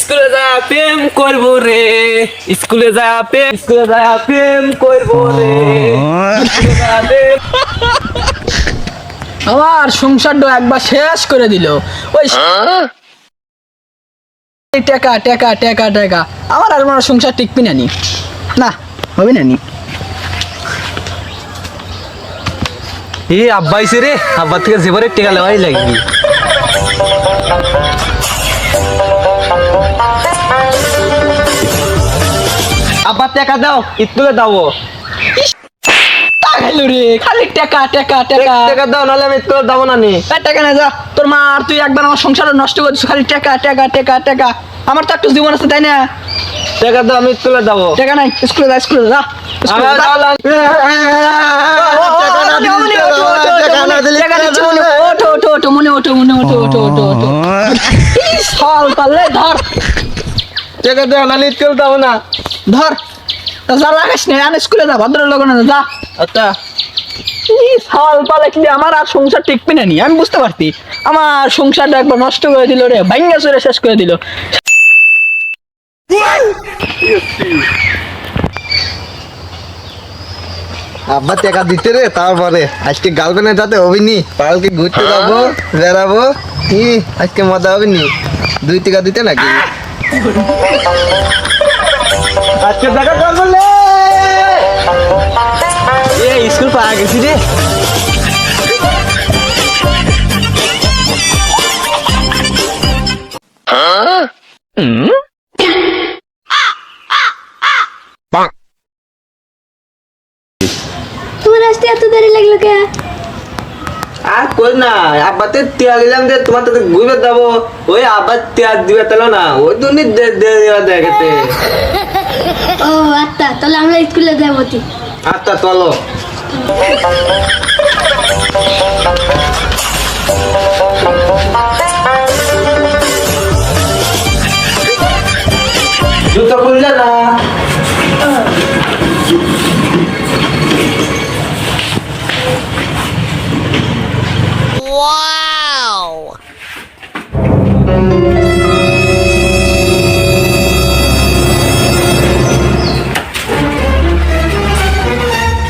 স্কুলে যা প্রেম করবো রে, স্কুলে যা প্রেম করবো রে, স্কুলে যা প্রেম। আমার সংসারটা একবার শেষ করে দিল ওই টাকা টাকা টাকা টাকা। আমার আর আমার সংসার টিকবি না নি, না হবে না নি। আব্বা আইছে রে, আব্বার থেকে যেবারে টেকা লেওয়াই লাগবি। আব্বা টাকা দাও, স্কুলে দাও। খাইলো রে, খালি টাকা টাকা টাকা টাকা দাও, নাহলে আমি স্কুলে দাও না নি। টাকা না যা, তোর মা আর তুই একবার আমার সংসার নষ্ট করেছিস, খালি টাকা টাকা টাকা টাকা। আমার তো একটু জীবন আছে তাই না? টাকা দাও, আমি স্কুলে দাও। টাকা নাই, স্কুলে যা, স্কুলে যা, স্কুলে যা। ওঠো ওঠো ওঠো, মনে ওঠো মনে ওঠো ওঠো ওঠো ওঠো। ফল পারলে ধর টাকা দাও, নাহলে স্কুলে দাও না। ধর, যা লাগাস না, আমি স্কুলে যা, ভদ্রলোক না যা। আচ্ছা ফল পালে কি আমার আর সংসার টিকবে না নি, আমি বুঝতে পারছি। আমার সংসারটা একবার নষ্ট করে দিল রে, ভাঙ্গা চুরে শেষ করে দিল। আব্বা টাকা দিতে রে, তারপরে আজকে গার্লফ্রেন্ডের সাথে হবিনি, কালকে ঘুরতে যাবো, বেড়াবো, আজকে মজা হবিনি। 2 টাকা দিতে নাকি? আজকে দেখা করবো লে। স্কুল পাওয়া গেছি রে। তোমার আসতে এত দেরি লাগলো কে? আর কই না, আব্বাতে টিয়া দিলাম যে তোমার তো ঘুরে যাবো, ওই আব্বা টিয়া দিবে তাহলে না, ওই দুনি দেখেছে। ও আচ্ছা, তাহলে আমরা স্কুলে যাবো। আচ্ছা চলো। জুতো খুললে না।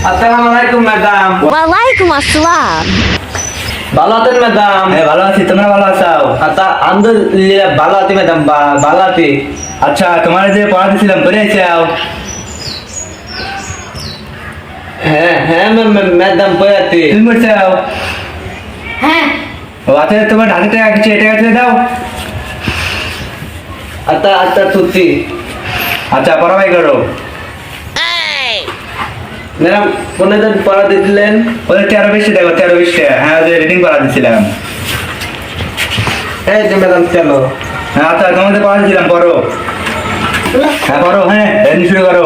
আসসালামু আলাইকুম ম্যাডাম। ওয়ালাইকুম আসসালাম। ভালো আছেন ম্যাডাম? হ্যাঁ ভালো আছি, তোমরা ভালো আছো? আচ্ছা আলহামদুলিল্লাহ ভালো আছি ম্যাডাম, ভালো আছি। আচ্ছা, তোমার যে পড়া দিছিলাম করে আইছাও? হ্যাঁ হ্যাঁ ম্যাডাম বই আছি। তুমি পড়ছাও? হ্যাঁ, ও আচ্ছা, তোমার হাতে টাকা কিছু টাকা তুলে দাও। আচ্ছা আচ্ছা তুলছি। আচ্ছা, পড়া বাই করো। ম্যাডাম কোনে দিন পড়া দিয়েছিলেন? ওদের 13-20 দেখো, 13-20। হ্যাঁ, ওদের রিডিং পড়া দিছিলাম। এই যে ম্যাডাম চলো। হ্যাঁ আচ্ছা, তোমাদের পড়া দিছিলাম, পড়ো। হ্যাঁ পড়ো, হ্যাঁ এমনি শুরু করো।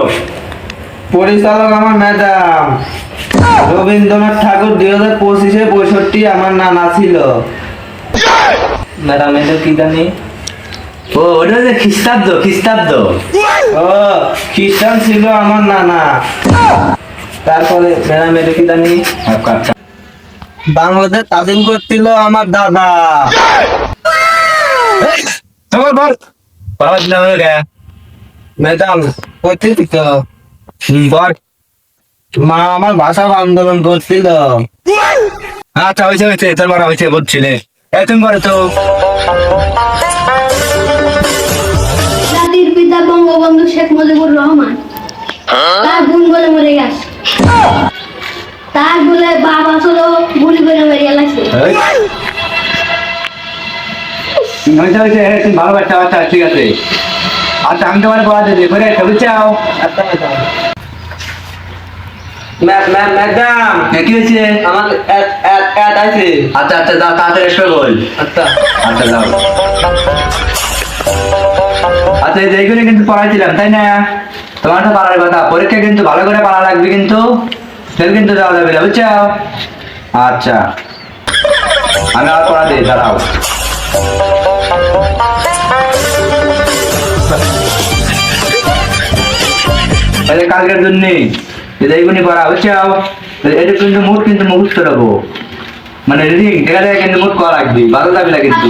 পরিচালক আমার ম্যাডাম রবীন্দ্রনাথ ঠাকুর 2025-65 আমার নানা ছিল। ম্যাডাম এটা কি জানি? ও ওটা হচ্ছে খ্রিস্টাব্দ, খ্রিস্টাব্দ। ও খ্রিস্টান ছিল আমার নানা। তারপরে ম্যাডাম এটা কি জানি? আচ্ছা আচ্ছা। বাংলাদেশ স্বাধীন করছিল আমার দাদা। তোমার বল পড়া দিলাম রে। ম্যাডাম কইতে তো বল। মা আমার ভাষা আন্দোলন করছিল। আচ্ছা হয়েছে হয়েছে, তোর পড়া হয়েছে বলছিলে। তুমি পড়ো তো। জাতির পিতা বঙ্গবন্ধু শেখ মুজিবুর রহমান তার বোন বলে মরে গেছে। তার বলে বাবা ছিল গুলি করে মেরে গেছে। হয়েছে হয়েছে, তুমি ভালো বাচ্চা বাচ্চা, ঠিক আছে। আচ্ছা আমি তোমার পড়া দিচ্ছি, করে ছবি চাও। আচ্ছা ম্যাডাম ম্যাডাম কি হয়েছে? আমার অ্যাড আছে। আচ্ছা আচ্ছা, যাও তাড়াতাড়ি এসো বল। আচ্ছা আচ্ছা যাও। আচ্ছা এই যেগুলো কিন্তু পড়াইছিলাম তাই না? তোমার তো পারার কথা, পরীক্ষা কিন্তু ভালো করে পড়া লাগবে, কিন্তু ফেল কিন্তু দেওয়া যাবে না, বুঝছো? আচ্ছা আমি আর পড়া দিই, দাঁড়াও। কালকের জন্য এইগুলি পড়া, বুঝছো? এটা কিন্তু মুখ কিন্তু মুখস্থ রাখবো, মানে রিডিং দেখা যায় কিন্তু মুখ করা লাগবে, ভালো যাবে না কিন্তু।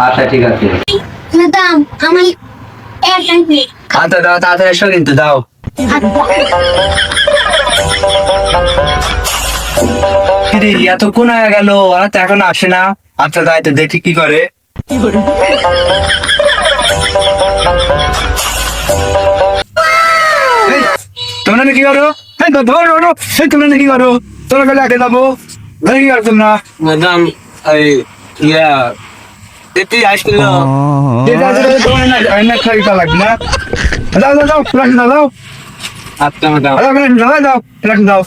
আচ্ছা ঠিক আছে। ম্যাডাম আমার এক টাইপে আচ্ছা দাও, তাড়াতাড়ি এসো কিন্তু দাও। কিরে এতক্ষণ হয়ে গেল, ওরা তো এখন আসে না। আচ্ছা তাই তো দেখি কি করে। এই, তোমরা কি করো? এই তো ধরো ধরো, এই তোমরা কি করো? তোমরা গেলে আগে যাবো, ধরে কি করো তোমরা? ম্যাডাম এই ইয়া এটি আইসক্রিম যেটা আছে তোমার না না খাই তা লাগবে না। দাও দাও দাও, ফ্লাশ দাও দাও। আচ্ছা ম্যাডাম দাও দাও দাও, ফ্লাশ দাও।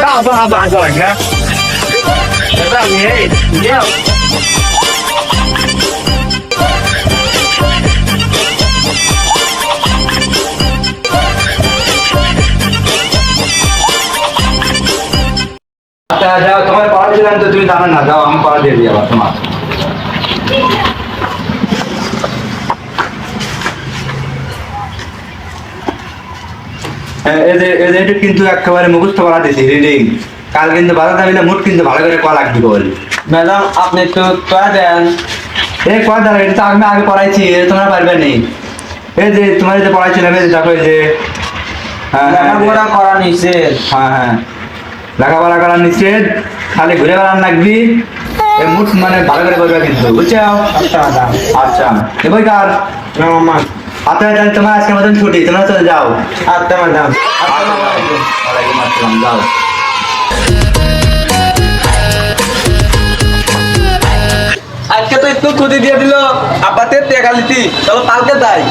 দাও দাও দাও দাও লাগবে না। ম্যাডাম এই ইয়া আচ্ছা যাও, তোমার পড়া দিলাম তো তুমি জানো না, যাও আমি পড়া দিয়ে দিই আবার তোমার। এটা কিন্তু একেবারে মুখস্থ করা দিছি রিডিং। কাল কিন্তু বাধা দিলে মুঠ কিন্তু ভালো করে করা লাগবে বল। ম্যাডাম আপনি একটু করে দেন এই কয় দাঁড়া, এটা তো আমি আগে পড়াইছি, এটা তোমরা পারবে নি। এই যে তোমার যে পড়াইছিলাম, এই যে দেখো এই যে লেখাপড়া করা নিছে হ্যাঁ হ্যাঁ, লেখাপড়া করার নিষেধ, খালি ঘুরে বেড়ান লাগবি। এই মুঠ মানে ভালো করে করবে কিন্তু, বুঝছো? আচ্ছা ম্যাডাম আচ্ছা এ বই কার? আমার আচ্ছা তাহলে তোমার আজকের মতন ছুটি, তোমরা চলে যাও। আচ্ছা ম্যাডাম ওয়ালাইকুম আসসালাম, যাও। আজকে তো একটু ছুটি দিয়ে দিল আপাতে টেকা লিতি চলো কালকে যাই